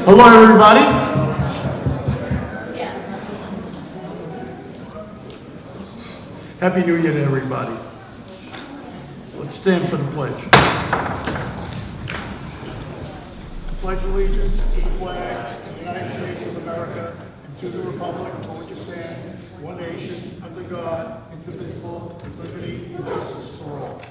Hello, everybody. Happy New Year to everybody. Let's stand for the pledge. Pledge allegiance to the flag of the United States of America and to the republic for which it stands, one nation, under God, indivisible, with liberty and justice for all.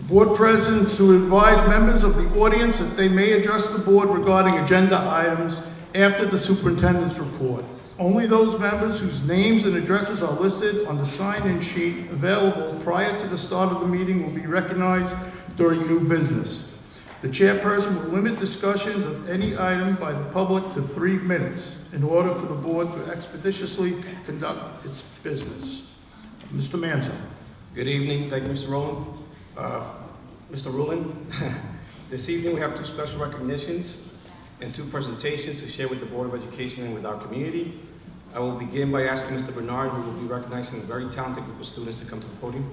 Board presidents to advise members of the audience that they may address the board regarding agenda items after the superintendent's report. Only those members whose names and addresses are listed on the sign-in sheet available prior to the start of the meeting will be recognized during new business. The chairperson will limit discussions of any item by the public to 3 minutes in order for the board to expeditiously conduct its business. Mr. Manzo. Good evening. Thank you, Mr. Rowland. Mr. Rowland, this evening we have 2 special recognitions and 2 presentations to share with the Board of Education and with our community. I will begin by asking Mr. Bernard, who will be recognizing a very talented group of students, to come to the podium.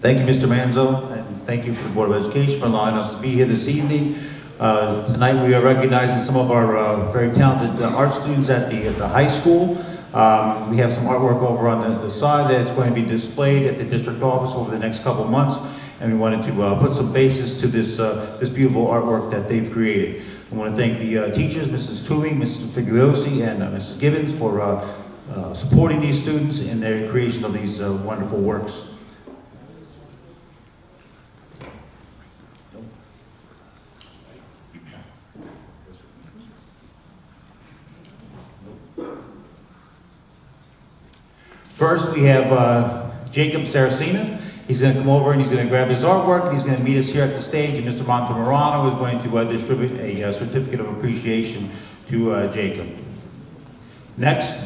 Thank you, Mr. Manzo, and thank you for the Board of Education for allowing us to be here this evening. Tonight we are recognizing some of our very talented art students at the high school. We have some artwork over on the side that's going to be displayed at the district office over the next couple of months, and we wanted to put some faces to this beautiful artwork that they've created. I want to thank the teachers, Mrs. Toomey, Mrs. Figliozzi, and Mrs. Gibbons for supporting these students in their creation of these wonderful works. First, we have Jacob Saracena. He's going to come over and he's going to grab his artwork and he's going to meet us here at the stage. And Mr. Montemorano is going to distribute a certificate of appreciation to Jacob. Next,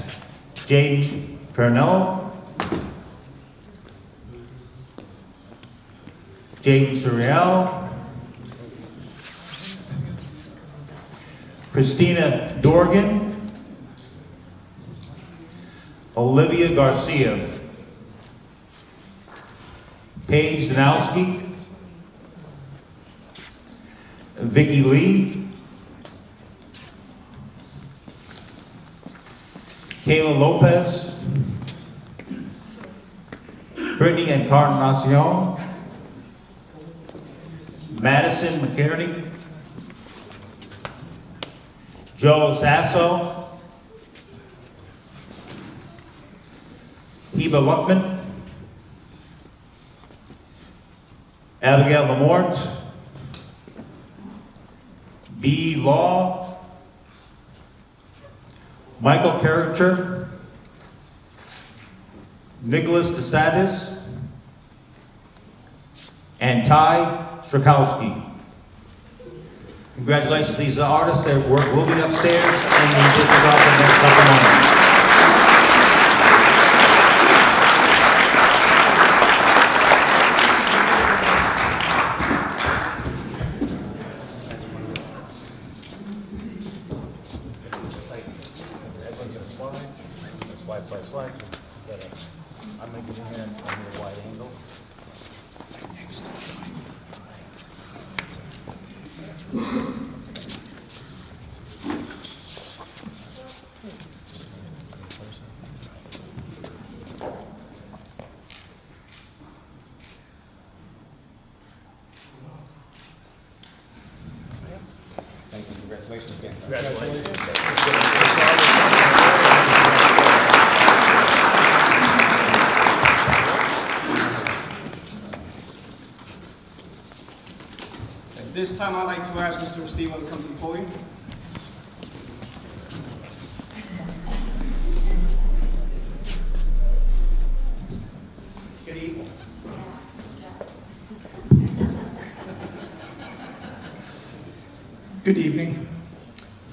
Jaden Fernello. Jaden Suriel. Christina Dorgan. Olivia Garcia, Paige Danowski, Vicky Lee, Kayla Lopez, Brittany Encarnacion, Madison McCartney, Joe Sasso, Eva Luckman, Abigail Lamort, B. Law, Michael Karcher, Nicholas DeSantis, and Ty Strakowski. Congratulations to these artists. Their work will be upstairs in the district office in the next couple months. Slide. I'm going to get in here and a wide angle. Thank you. Congratulations again. Congratulations. At this time, I'd like to ask Mr. Estevo to come to the podium. Good evening. Good evening.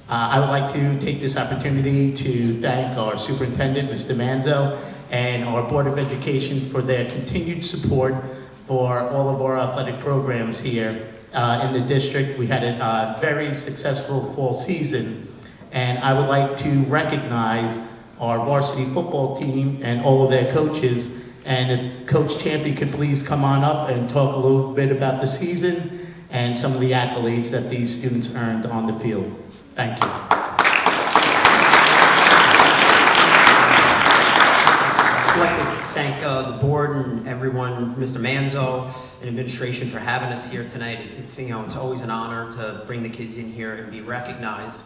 I would like to take this opportunity to thank our superintendent, Mr. Manzo, and our Board of Education for their continued support for all of our athletic programs here in the district. We had a very successful fall season, And I would like to recognize our varsity football team and all of their coaches. And if Coach Champy could please come on up and talk a little bit about the season and some of the accolades that these students earned on the field. Thank you. I'd like to thank the board and everyone, Mr. Manzo and administration for having us here tonight. It's, you know, it's always an honor to bring the kids in here and be recognized.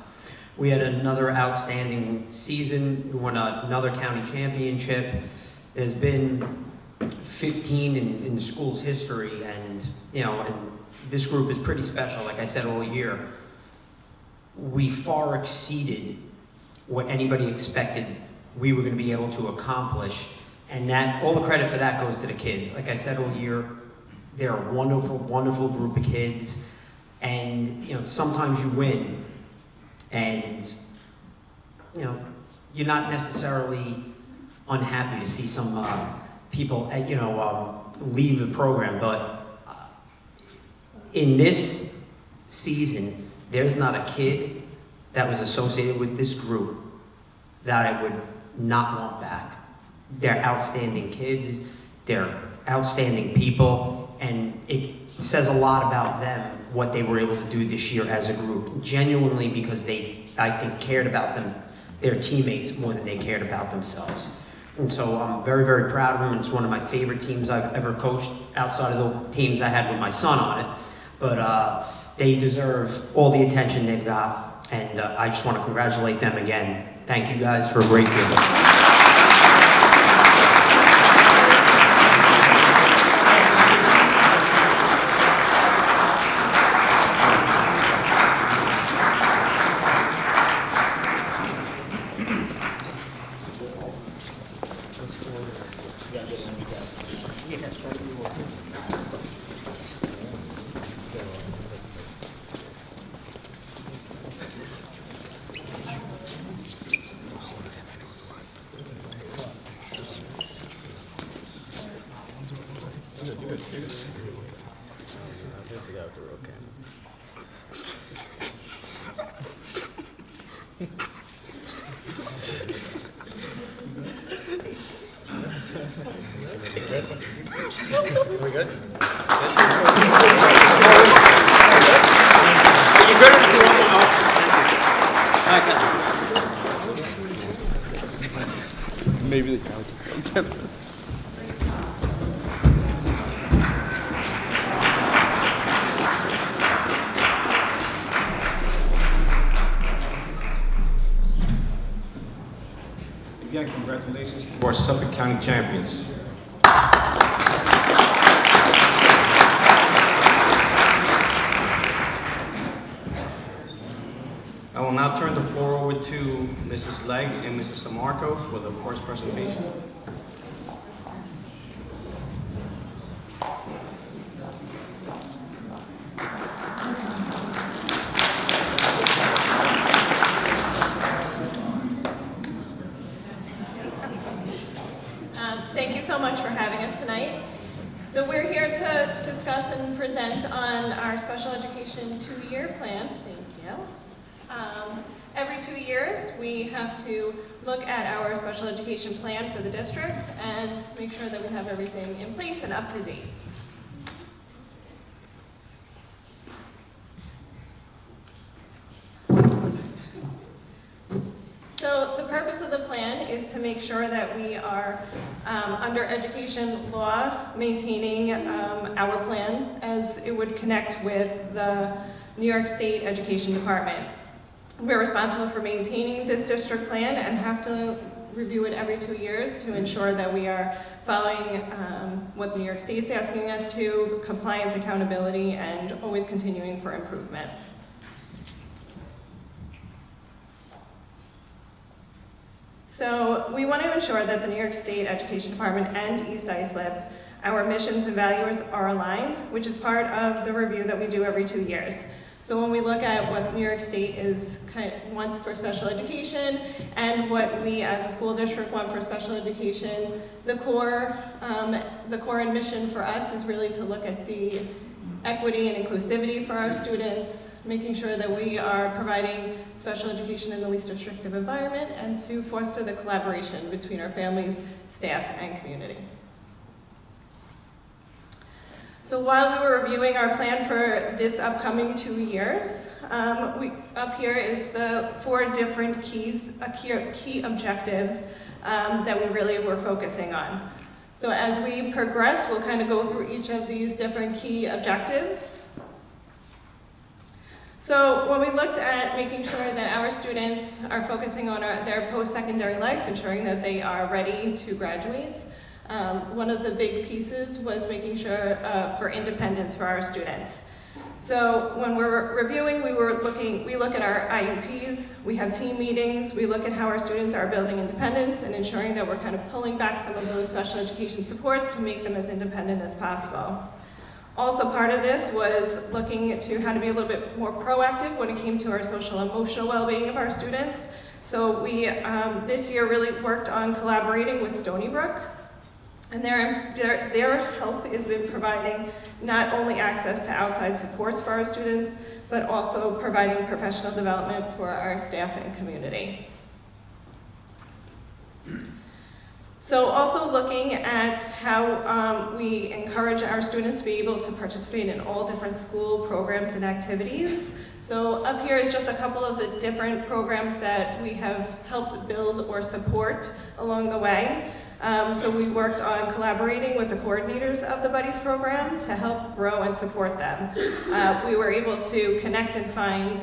We had another outstanding season. We won another county championship. There's been 15 in the school's history, and you know, and this group is pretty special. Like I said all year, we far exceeded what anybody expected we were going to be able to accomplish, and that all the credit for that goes to the kids. Like I said all year, they're a wonderful, wonderful group of kids, and you know, sometimes you win, and you know, you're not necessarily unhappy to see some people, you know, leave the program, but in this season, there's not a kid that was associated with this group that I would not want back. They're outstanding kids, they're outstanding people, and it says a lot about them, what they were able to do this year as a group, genuinely, because they, I think, cared about them, their teammates, more than they cared about themselves. And so I'm very, very proud of them. It's one of my favorite teams I've ever coached, outside of the teams I had with my son on it. But they deserve all the attention they've got, and I just want to congratulate them again. Thank you guys for a great team. Maybe Again, congratulations to our Suffolk County champions. I will now turn the floor over to Mrs. Legg and Mr. Samarco for the first presentation. Thank you so much for having us tonight. So we're here to discuss and present on our special education 2-year plan. Thank you. Every 2 years, we have to look at our special education plan for the district and make sure that we have everything in place and up to date. So the purpose of the plan is to make sure that we are, under education law, maintaining our plan as it would connect with the New York State Education Department. We're responsible for maintaining this district plan and have to review it every 2 years to ensure that we are following what the New York State's asking us to, compliance, accountability, and always continuing for improvement. So we want to ensure that the New York State Education Department and East Islip, our missions and values are aligned, which is part of the review that we do every 2 years. So when we look at what New York State wants for special education and what we as a school district want for special education, the core and mission for us is really to look at the equity and inclusivity for our students, making sure that we are providing special education in the least restrictive environment, and to foster the collaboration between our families, staff, and community. So while we were reviewing our plan for this upcoming 2 years, up here is the 4 different key objectives that we really were focusing on. So as we progress, we'll kind of go through each of these different key objectives. So when we looked at making sure that our students are focusing on their post-secondary life, ensuring that they are ready to graduate, one of the big pieces was making sure for independence for our students. So when we're reviewing, we look at our IEPs, we have team meetings, we look at how our students are building independence and ensuring that we're kind of pulling back some of those special education supports to make them as independent as possible. Also part of this was looking to how to be a little bit more proactive when it came to our social and emotional well-being of our students. So we, this year, really worked on collaborating with Stony Brook. And their help has been providing not only access to outside supports for our students, but also providing professional development for our staff and community. So also looking at how we encourage our students to be able to participate in all different school programs and activities. So up here is just a couple of the different programs that we have helped build or support along the way. So we worked on collaborating with the coordinators of the Buddies program to help grow and support them. We were able to connect and find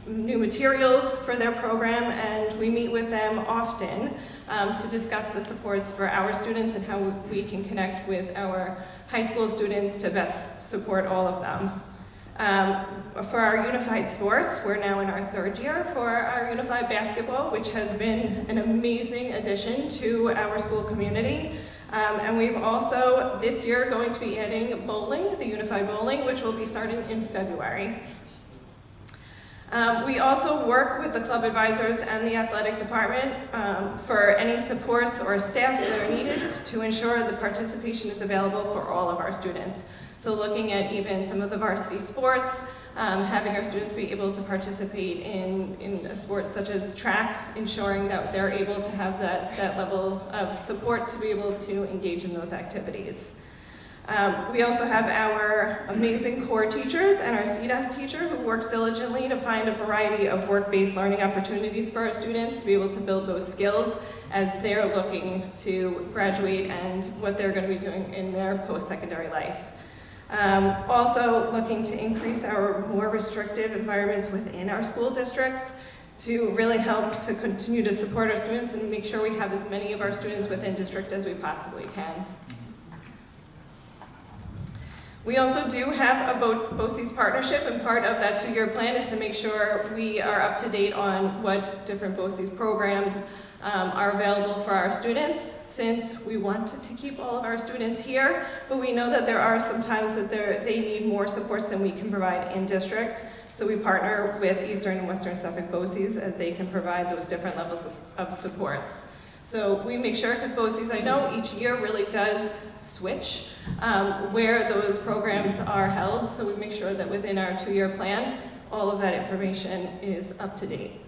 new materials for their program, and we meet with them often to discuss the supports for our students and how we can connect with our high school students to best support all of them. For our unified sports, we're now in our 3rd year for our unified basketball, which has been an amazing addition to our school community. And we've also, this year, going to be adding bowling, the unified bowling, which will be starting in February. We also work with the club advisors and the athletic department for any supports or staff that are needed to ensure the participation is available for all of our students. So looking at even some of the varsity sports, having our students be able to participate in sports such as track, ensuring that they're able to have that level of support to be able to engage in those activities. We also have our amazing core teachers and our CDAS teacher who works diligently to find a variety of work-based learning opportunities for our students to be able to build those skills as they're looking to graduate and what they're going to be doing in their post-secondary life. Also looking to increase our more restrictive environments within our school districts to really help to continue to support our students and make sure we have as many of our students within district as we possibly can. We also do have a BOCES partnership, and part of that 2-year plan is to make sure we are up to date on what different BOCES programs are available for our students, since we want to keep all of our students here, but we know that there are some times that they need more supports than we can provide in district. So we partner with Eastern and Western Suffolk BOCES as they can provide those different levels of supports. So we make sure, because BOCES, I know, each year really does switch where those programs are held, so we make sure that within our 2-year plan, all of that information is up to date.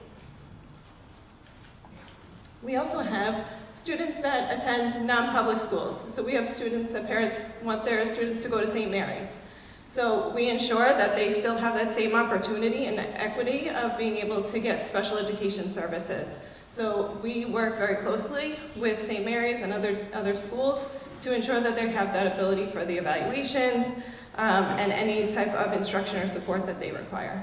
We also have students that attend non-public schools. So we have students that parents want their students to go to St. Mary's. So we ensure that they still have that same opportunity and equity of being able to get special education services. So we work very closely with St. Mary's and other schools to ensure that they have that ability for the evaluations and any type of instruction or support that they require.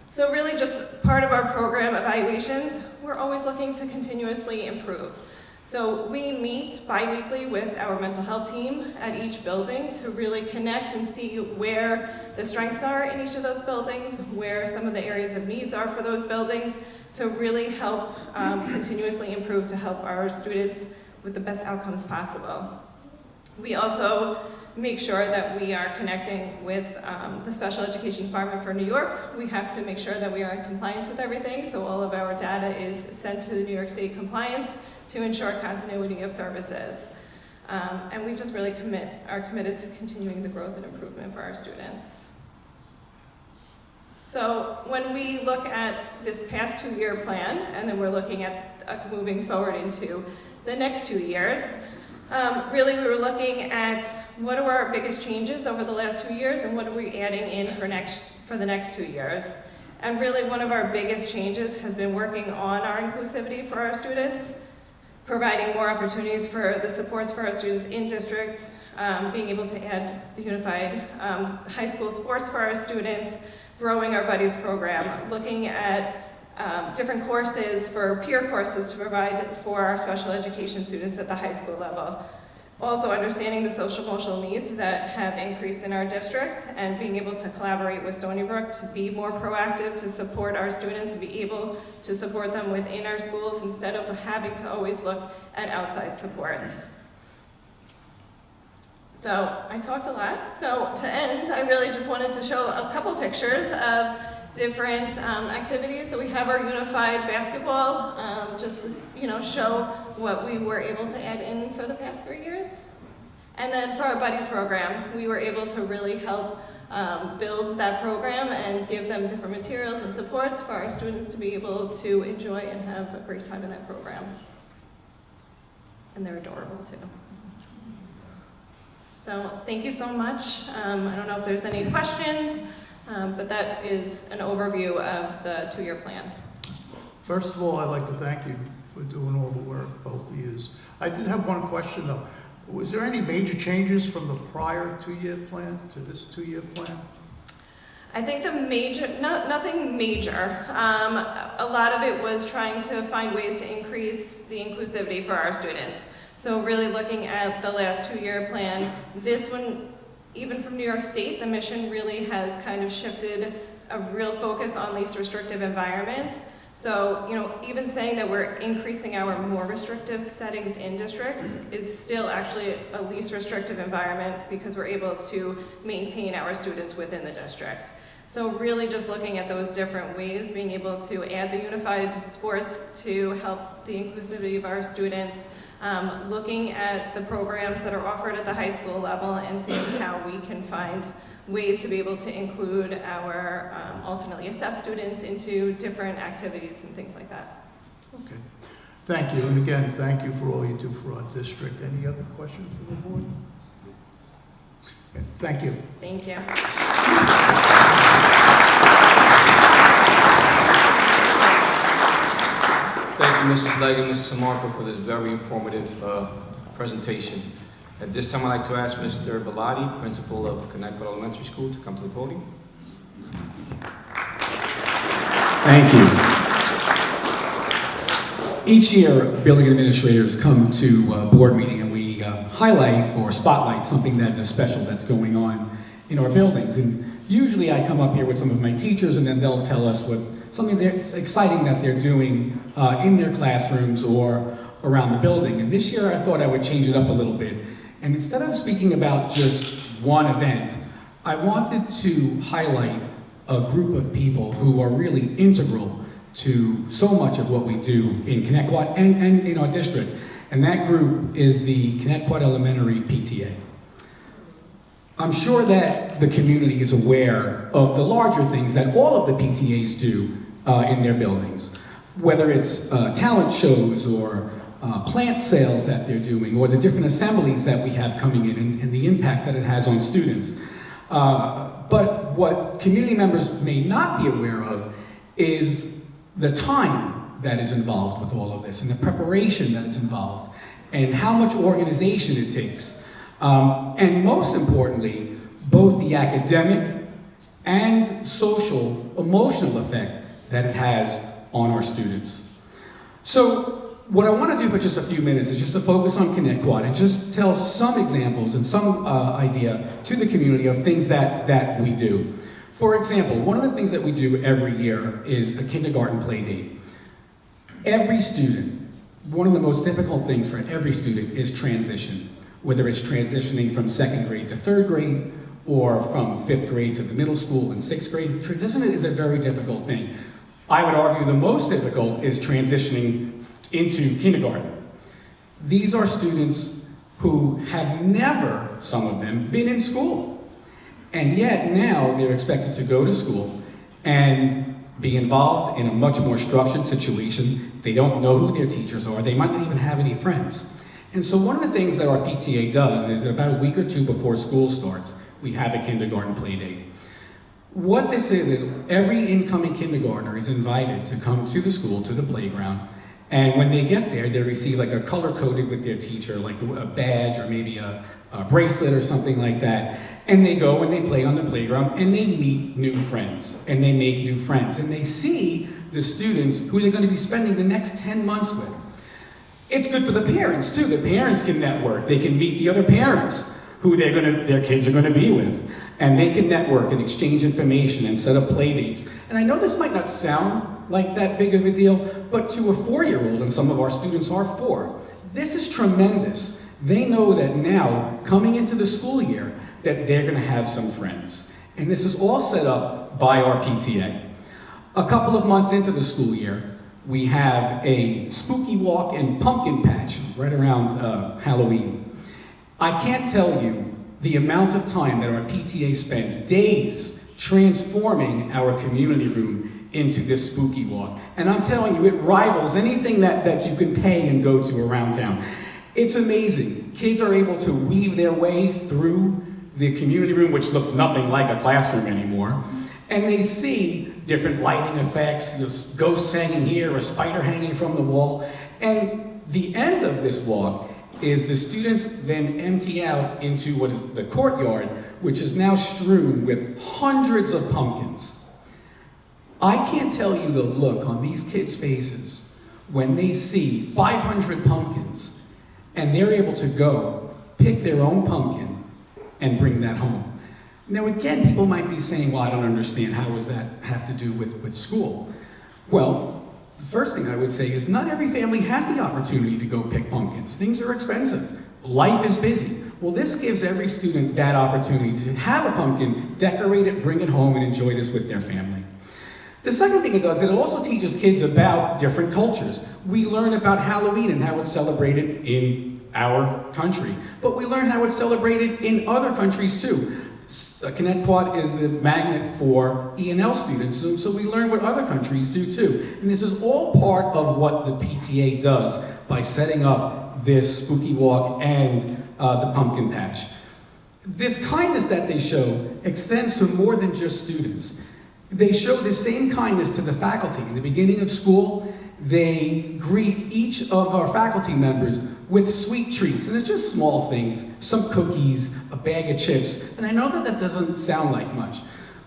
So really just part of our program evaluations, we're always looking to continuously improve. So we meet bi-weekly with our mental health team at each building to really connect and see where the strengths are in each of those buildings, where some of the areas of needs are for those buildings, to really help continuously improve to help our students with the best outcomes possible. We also make sure that we are connecting with the Special Education Department for New York. We have to make sure that we are in compliance with everything, so all of our data is sent to the New York State compliance to ensure continuity of services. And we just really are committed to continuing the growth and improvement for our students. So when we look at this past 2-year plan, and then we're looking at moving forward into the next 2 years, really we were looking at what are our biggest changes over the last 2 years and what are we adding in for the next 2 years. And really one of our biggest changes has been working on our inclusivity for our students, providing more opportunities for the supports for our students in district, being able to add the unified high school sports for our students, growing our Buddies program, looking at different courses for peer courses to provide for our special education students at the high school level. Also understanding the social emotional needs that have increased in our district and being able to collaborate with Stony Brook to be more proactive, to support our students and be able to support them within our schools instead of having to always look at outside supports. So I talked a lot. So to end, I really just wanted to show a couple pictures of different activities. So we have our unified basketball, just to show what we were able to add in for the past 3 years. And then for our Buddies program, we were able to really help build that program and give them different materials and supports for our students to be able to enjoy and have a great time in that program. And they're adorable too. So thank you so much. I don't know if there's any questions, but that is an overview of the 2-year plan. First of all, I'd like to thank you for doing all the work, both of you. I did have one question though. Was there any major changes from the prior 2-year plan to this 2-year plan? I think nothing major. A lot of it was trying to find ways to increase the inclusivity for our students. So really looking at the last 2-year plan, this one, even from New York State, the mission really has kind of shifted a real focus on least restrictive environment. So, even saying that we're increasing our more restrictive settings in district is still actually a least restrictive environment because we're able to maintain our students within the district. So really just looking at those different ways, being able to add the unified sports to help the inclusivity of our students, looking at the programs that are offered at the high school level and seeing how we can find ways to be able to include our alternately assessed students into different activities and things like that. Okay. Thank you. And again, thank you for all you do for our district. Any other questions from the board? Okay. Thank you. Thank you. Thank you, Mrs. Legg and Mrs. Samarco, for this very informative presentation. At this time, I'd like to ask Mr. Bellotti, principal of Connecticut Elementary School, to come to the podium. Thank you. Each year, building administrators come to a board meeting and we highlight or spotlight something that is special that's going on in our buildings. And usually I come up here with some of my teachers and then they'll tell us something that's exciting that they're doing in their classrooms or around the building. And this year I thought I would change it up a little bit. And instead of speaking about just one event, I wanted to highlight a group of people who are really integral to so much of what we do in Connecticut and in our district. And that group is the Connecticut Elementary PTA. I'm sure that the community is aware of the larger things that all of the PTAs do in their buildings, whether it's talent shows or plant sales that they're doing, or the different assemblies that we have coming in and the impact that it has on students. But what community members may not be aware of is the time that is involved with all of this and the preparation that is involved and how much organization it takes. And most importantly, both the academic and social, emotional effect that it has on our students. So what I want to do for just a few minutes is just to focus on Connecticut and just tell some examples and some idea to the community of things that we do. For example, one of the things that we do every year is a kindergarten play date. Every student, one of the most difficult things for every student is transition, whether it's transitioning from 2nd grade to 3rd grade or from 5th grade to the middle school and 6th grade. Transition is a very difficult thing. I would argue the most difficult is transitioning into kindergarten. These are students who have never, some of them, been in school. And yet now they're expected to go to school and be involved in a much more structured situation. They don't know who their teachers are. They might not even have any friends. And so one of the things that our PTA does is about a week or two before school starts, we have a kindergarten play date. What this is every incoming kindergartner is invited to come to the school, to the playground, and when they get there, they receive like a color-coded with their teacher, like a badge or maybe a bracelet or something like that. And they go and they play on the playground and they meet new friends and they make new friends and they see the students who they're going to be spending the next 10 months with. It's good for the parents too. The parents can network. They can meet the other parents who their kids are going to be with. And they can network and exchange information and set up play dates. And I know this might not sound like that big of a deal, but to a 4-year-old, and some of our students are 4, this is tremendous. They know that now, coming into the school year, that they're going to have some friends. And this is all set up by our PTA. A couple of months into the school year, we have a spooky walk and pumpkin patch right around Halloween. I can't tell you the amount of time that our PTA spends, days, transforming our community room into this spooky walk. And I'm telling you, it rivals anything that you can pay and go to around town. It's amazing. Kids are able to weave their way through the community room, which looks nothing like a classroom anymore, and they see different lighting effects, there's ghosts hanging here, a spider hanging from the wall, and the end of this walk is the students then empty out into what is the courtyard, which is now strewn with hundreds of pumpkins. I can't tell you the look on these kids' faces when they see 500 pumpkins and they're able to go pick their own pumpkin and bring that home. Now again, people might be saying, well, I don't understand, how does that have to do with school? Well, the first thing I would say is not every family has the opportunity to go pick pumpkins. Things are expensive. Life is busy. Well, this gives every student that opportunity to have a pumpkin, decorate it, bring it home, and enjoy this with their family. The second thing it does, it also teaches kids about different cultures. We learn about Halloween and how it's celebrated in our country, but we learn how it's celebrated in other countries too. Connecticut is the magnet for E&L students, so we learn what other countries do too. And this is all part of what the PTA does by setting up this spooky walk and the pumpkin patch. This kindness that they show extends to more than just students. They show the same kindness to the faculty. In the beginning of school, they greet each of our faculty members with sweet treats, and it's just small things, some cookies, a bag of chips, and I know that doesn't sound like much,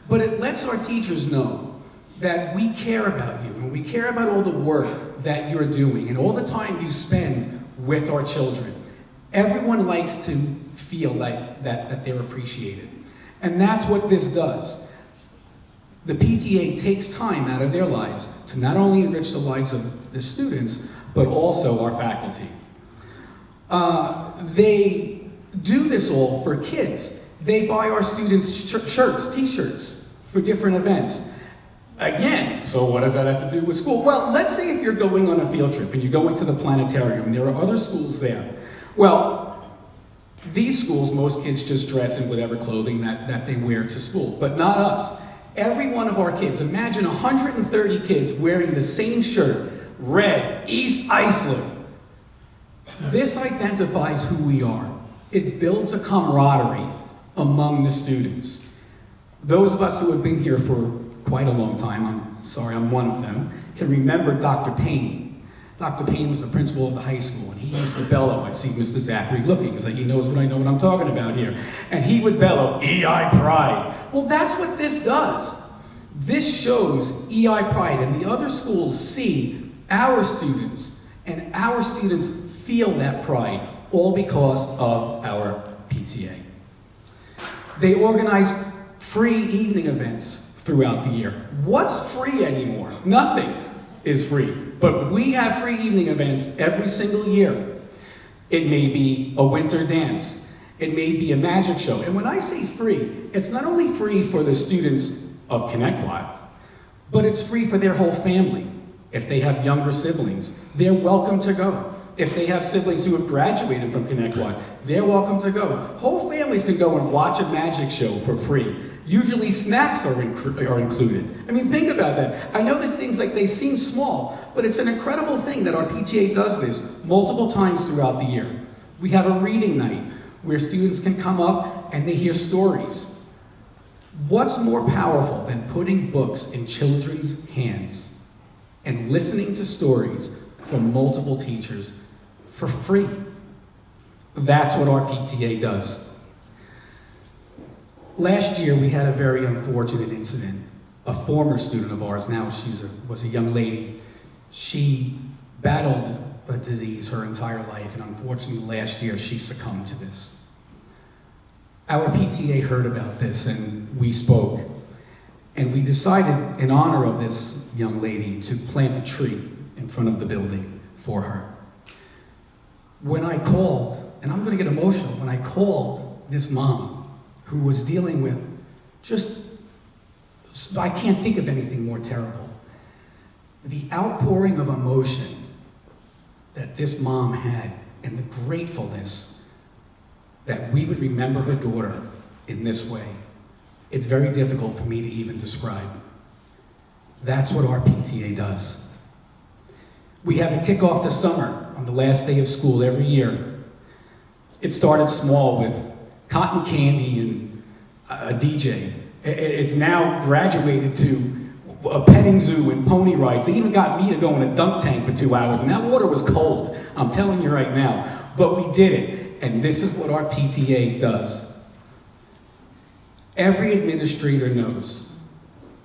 but it lets our teachers know that we care about you, and we care about all the work that you're doing, and all the time you spend with our children. Everyone likes to feel like that they're appreciated, and that's what this does. The PTA takes time out of their lives to not only enrich the lives of the students, but also our faculty. They do this all for kids. They buy our students shirts, t-shirts for different events. Again, so what does that have to do with school? Well, let's say if you're going on a field trip and you're going to the planetarium, and there are other schools there. Well, these schools, most kids just dress in whatever clothing that they wear to school, but not us. Every one of our kids, imagine 130 kids wearing the same shirt, red, East Islip. This identifies who we are. It builds a camaraderie among the students. Those of us who have been here for quite a long time, I'm sorry, I'm one of them, can remember Dr. Payne. Dr. Payne was the principal of the high school, and he used to bellow. I see Mr. Zachary looking, it's like he knows what I know what I'm talking about here. And he would bellow, EI pride. Well, that's what this does. This shows EI pride, and the other schools see our students, and our students feel that pride, all because of our PTA. They organize free evening events throughout the year. What's free anymore? Nothing is free, but we have free evening events every single year. It may be a winter dance, it may be a magic show, and when I say free, it's not only free for the students of Connecticut, but it's free for their whole family. If they have younger siblings, they're welcome to go. If they have siblings who have graduated from Connect One, they're welcome to go. Whole families can go and watch a magic show for free. Usually snacks are included. I mean, think about that. I know these things like they seem small, but it's an incredible thing that our PTA does this multiple times throughout the year. We have a reading night where students can come up and they hear stories. What's more powerful than putting books in children's hands and listening to stories from multiple teachers for free? That's what our PTA does. Last year, we had a very unfortunate incident. A former student of ours, now was a young lady. She battled a disease her entire life, and unfortunately last year she succumbed to this. Our PTA heard about this and we spoke, and we decided in honor of this young lady to plant a tree in front of the building for her. When I called, and I'm going to get emotional, when I called this mom who was dealing with I can't think of anything more terrible. The outpouring of emotion that this mom had and the gratefulness that we would remember her daughter in this way, it's very difficult for me to even describe. That's what our PTA does. We have a kickoff this summer on the last day of school every year. It started small with cotton candy and a DJ. It's now graduated to a petting zoo and pony rides. They even got me to go in a dunk tank for 2 hours, and that water was cold, I'm telling you right now. But we did it, and this is what our PTA does. Every administrator knows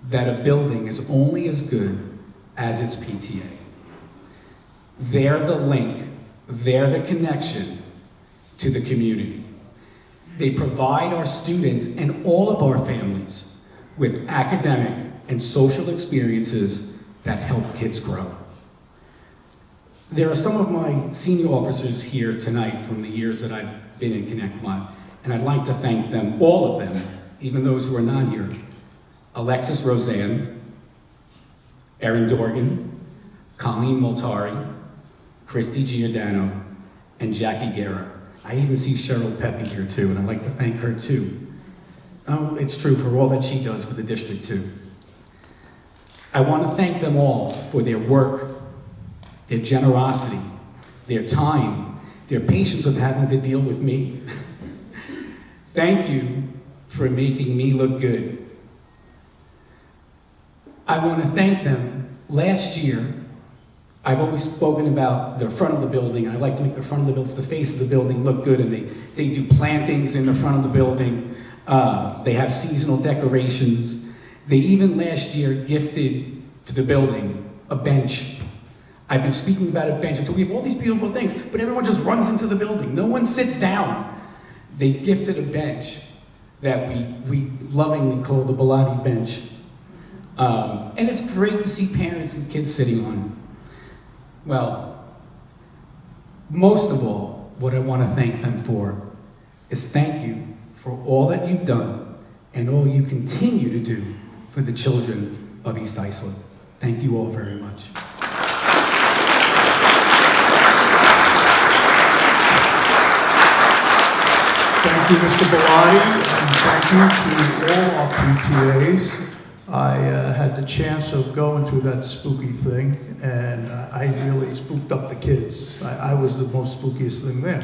that a building is only as good as its PTA. They're the link, they're the connection to the community. They provide our students and all of our families with academic and social experiences that help kids grow. There are some of my senior officers here tonight from the years that I've been in Connect One, and I'd like to thank them, all of them, even those who are not here. Alexis Roseanne, Erin Dorgan, Colleen Moltari, Christy Giordano, and Jackie Guerra. I even see Cheryl Pepe here too, and I'd like to thank her too. Oh, it's true, for all that she does for the district too. I want to thank them all for their work, their generosity, their time, their patience of having to deal with me. Thank you for making me look good. I want to thank them. Last year, I've always spoken about the front of the building, and I like to make the front of the building, the face of the building look good, and they do plantings in the front of the building. They have seasonal decorations. They even last year gifted to the building a bench. I've been speaking about a bench, and so we have all these beautiful things, but everyone just runs into the building. No one sits down. They gifted a bench that we lovingly call the Bilotti bench. And it's great to see parents and kids sitting on it. Well, most of all, what I want to thank them for is thank you for all that you've done and all you continue to do for the children of East Islip. Thank you all very much. Thank you, Mr. Bilotti, and thank you to all our PTAs. I had the chance of going through that spooky thing, and I really spooked up the kids. I was the most spookiest thing there.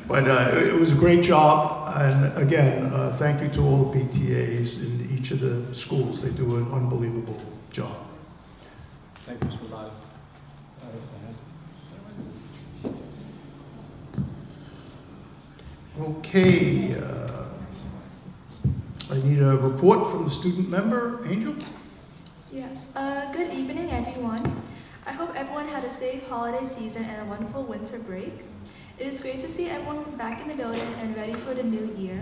But it was a great job, and again, thank you to all the PTAs in each of the schools. They do an unbelievable job. Thank you, Mr. Bilotti. Okay, I need a report from the student member. Angel? Yes, good evening everyone. I hope everyone had a safe holiday season and a wonderful winter break. It is great to see everyone back in the building and ready for the new year.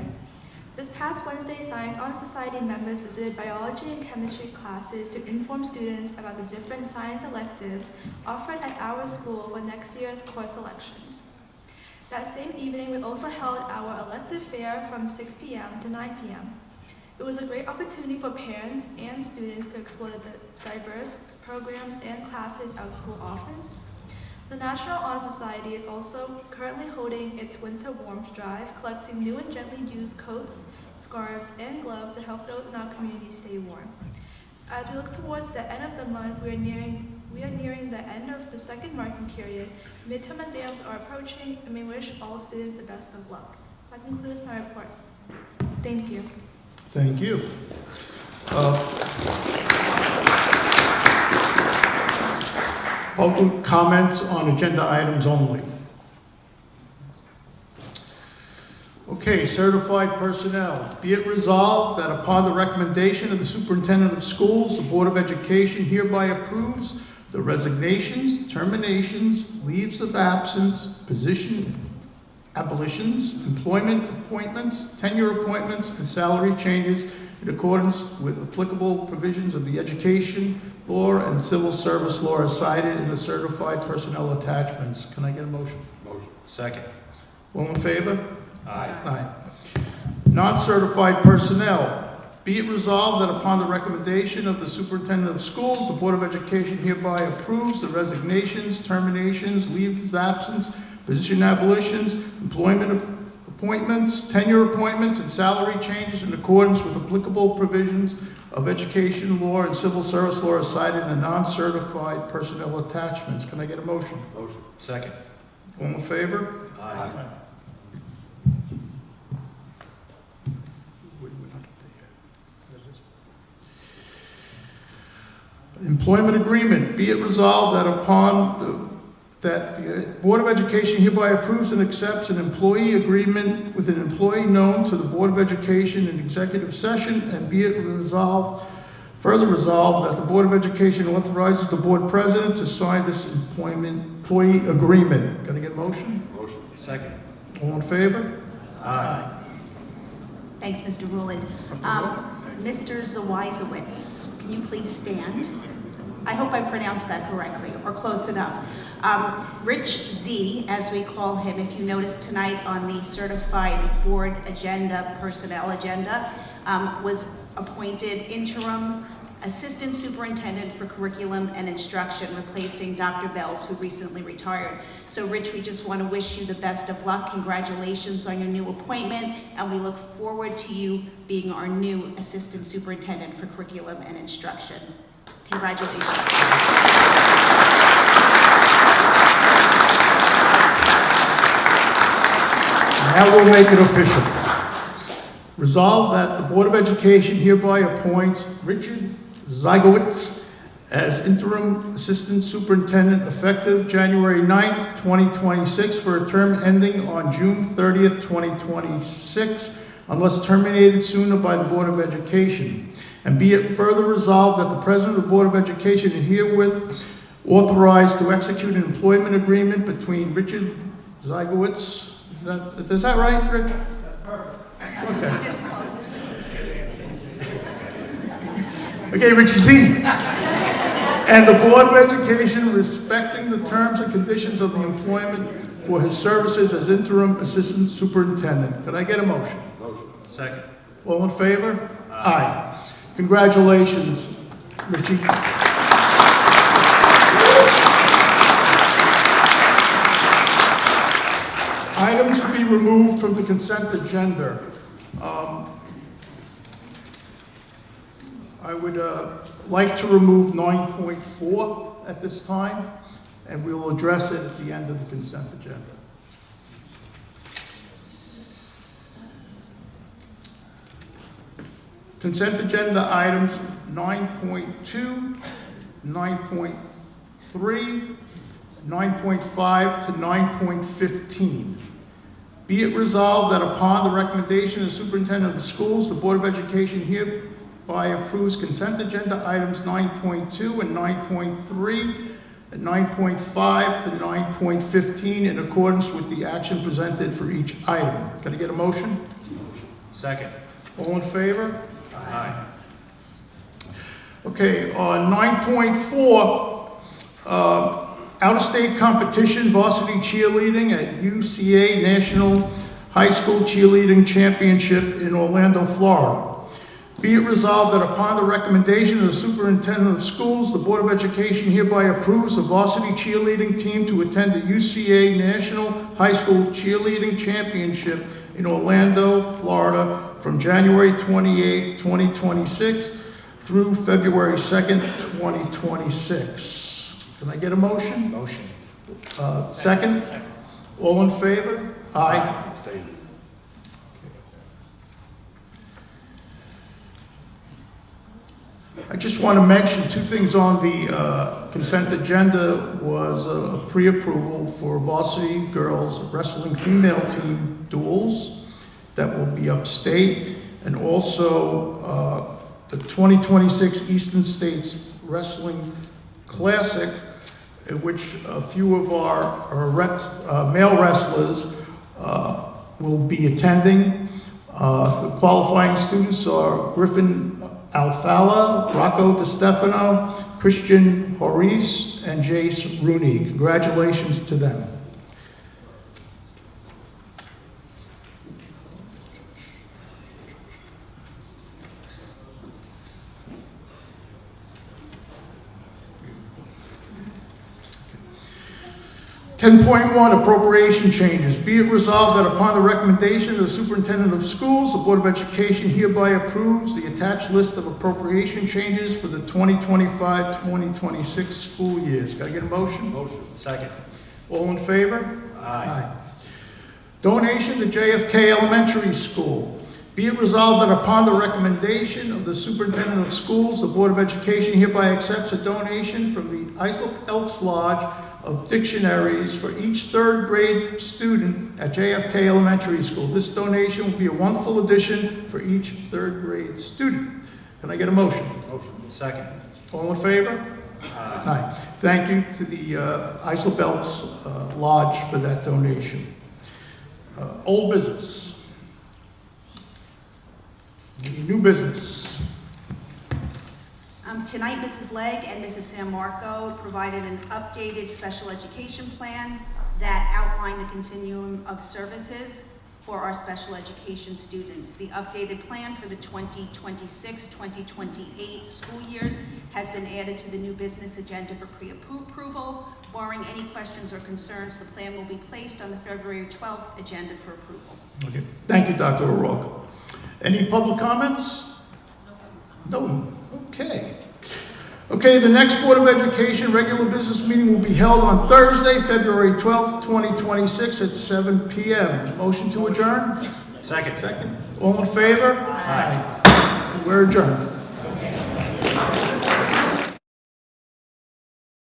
This past Wednesday, Science Honor Society members visited biology and chemistry classes to inform students about the different science electives offered at our school for next year's course selections. That same evening, we also held our elective fair from 6 p.m. to 9 p.m. It was a great opportunity for parents and students to explore the diverse programs and classes our school offers. The National Honor Society is also currently holding its Winter Warmth Drive, collecting new and gently used coats, scarves, and gloves to help those in our community stay warm. As we look towards the end of the month, we are nearing the end of the second marking period. Midterm exams are approaching, and we wish all students the best of luck. That concludes my report. Thank you. Thank you. Public comments on agenda items only. Okay, certified personnel. Be it resolved that upon the recommendation of the superintendent of schools, the Board of Education hereby approves the resignations, terminations, leaves of absence, position abolitions, employment appointments, tenure appointments, and salary changes in accordance with applicable provisions of the education law and civil service law as cited in the certified personnel attachments. Can I get a motion? Motion. Second. All in favor? Aye. Aye. Non-certified personnel. Be it resolved that upon the recommendation of the superintendent of schools, the Board of Education hereby approves the resignations, terminations, leaves of absence, position abolitions, employment appointments, tenure appointments, and salary changes in accordance with applicable provisions of education law and civil service law as cited in the non-certified personnel attachments. Can I get a motion? Motion. Second. All in favor? Aye. Employment agreement. Be it resolved that that the Board of Education hereby approves and accepts an employee agreement with an employee known to the Board of Education in executive session, and be it further resolved that the Board of Education authorizes the board president to sign this employee agreement. Can I get a motion? Motion. Second. All in favor? Aye. Thanks, Mr. Rowland. Mr. Zawisowitz, can you please stand? I hope I pronounced that correctly, or close enough. Rich Z, as we call him, if you notice tonight on the certified board agenda, personnel agenda, was appointed interim assistant superintendent for curriculum and instruction, replacing Dr. Bells, who recently retired. So Rich, we just want to wish you the best of luck. Congratulations on your new appointment, and we look forward to you being our new assistant superintendent for curriculum and instruction. Congratulations. Now we'll make it official. Resolved that the Board of Education hereby appoints Richard Zygowitz as interim assistant superintendent effective January 9th, 2026 for a term ending on June 30th, 2026, unless terminated sooner by the Board of Education. And be it further resolved that the President of the Board of Education is herewith authorized to execute an employment agreement between Richard Zygowitz. Is that right, Rich? That's perfect. Okay. It's close. Okay, Richard Z. And the Board of Education respecting the terms and conditions of the employment for his services as interim assistant superintendent. Could I get a motion? Motion. Second. All in favor? Aye. Congratulations, Richie. Items to be removed from the consent agenda. I would like to remove 9.4 at this time, and we will address it at the end of the consent agenda. Consent agenda items 9.2, 9.3, 9.5 to 9.15. Be it resolved that upon the recommendation of the superintendent of the schools, the Board of Education hereby approves consent agenda items 9.2 and 9.3, and 9.5 to 9.15 in accordance with the action presented for each item. Can I get a motion? Second. All in favor? Aye. Okay, on 9.4, out-of-state competition varsity cheerleading at UCA National High School Cheerleading Championship in Orlando, Florida. Be it resolved that upon the recommendation of the superintendent of schools, the Board of Education hereby approves the varsity cheerleading team to attend the UCA National High School Cheerleading Championship in Orlando, Florida, from January 28th, 2026 through February 2nd, 2026. Can I get a motion? Motion. Second? All in favor? Aye. I just want to mention two things on the consent agenda was a pre-approval for varsity girls wrestling female team duels that will be upstate, and also the 2026 Eastern States Wrestling Classic, in which a few of our male wrestlers will be attending. The qualifying students are Griffin Alfala, Rocco DeStefano, Christian Horis, and Jace Rooney. Congratulations to them. 10.1, appropriation changes. Be it resolved that upon the recommendation of the superintendent of schools, the Board of Education hereby approves the attached list of appropriation changes for the 2025-2026 school years. Can I get a motion? Motion. Second. All in favor? Aye. Donation to JFK Elementary School. Be it resolved that upon the recommendation of the superintendent of schools, the Board of Education hereby accepts a donation from the Islip Elks Lodge of dictionaries for each third grade student at JFK Elementary School. This donation will be a wonderful addition for each third grade student. Can I get a motion? Motion. Second. All in favor? Aye. Thank you to the Islip Elks Lodge for that donation. Old business. New business. Tonight, Mrs. Legg and Mrs. San Marco provided an updated special education plan that outlined the continuum of services for our special education students. The updated plan for the 2026-2028 school years has been added to the new business agenda for pre-approval. Barring any questions or concerns, the plan will be placed on the February 12th agenda for approval. Okay. Thank you, Dr. O'Rourke. Any public comments? No. Okay. Okay, the next Board of Education regular business meeting will be held on Thursday, February 12th, 2026 at 7 p.m. Motion to adjourn? Second. Second. All in favor? Aye. We're adjourned.